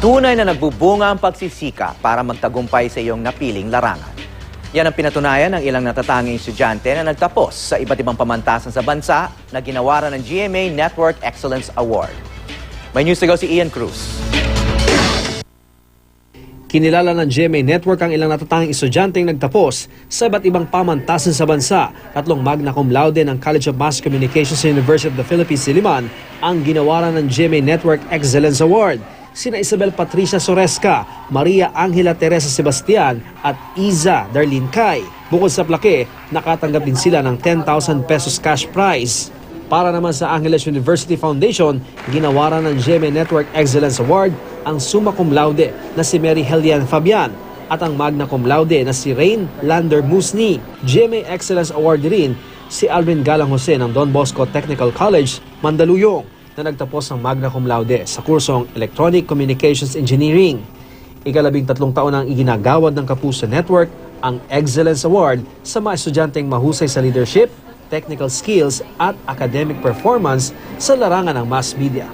Tunay na nagbubunga ang pagsisika para magtagumpay sa iyong napiling larangan. Yan ang pinatunayan ng ilang natatanging estudyante na nagtapos sa iba't ibang pamantasan sa bansa na ginawaran ng GMA Network Excellence Award. May news to go si Ian Cruz. Kinilala ng GMA Network ang ilang natatanging estudyanteng nagtapos sa iba't ibang pamantasan sa bansa. 3 magna cum laude ng College of Mass Communications sa University of the Philippines, Diliman, ang ginawaran ng GMA Network Excellence Award. Sina Isabel Patricia Soresca, Maria Angela Teresa Sebastian at Iza Darlene Kai. Bukod sa plaque, nakatanggap din sila ng 10,000 pesos cash prize. Para naman sa Angeles University Foundation, ginawaran ng GMA Network Excellence Award ang summa cum laude na si Mary Helian Fabian at ang magna cum laude na si Rain Lander Musni. GMA Excellence Award din si Alvin Galang Jose ng Don Bosco Technical College, Mandaluyong, na nagtapos ng magna cum laude sa kursong Electronic Communications Engineering. 13 taon ang iginagawad ng Kapuso Network ang Excellence Award sa mga estudyanteng mahusay sa leadership, technical skills at academic performance sa larangan ng mass media.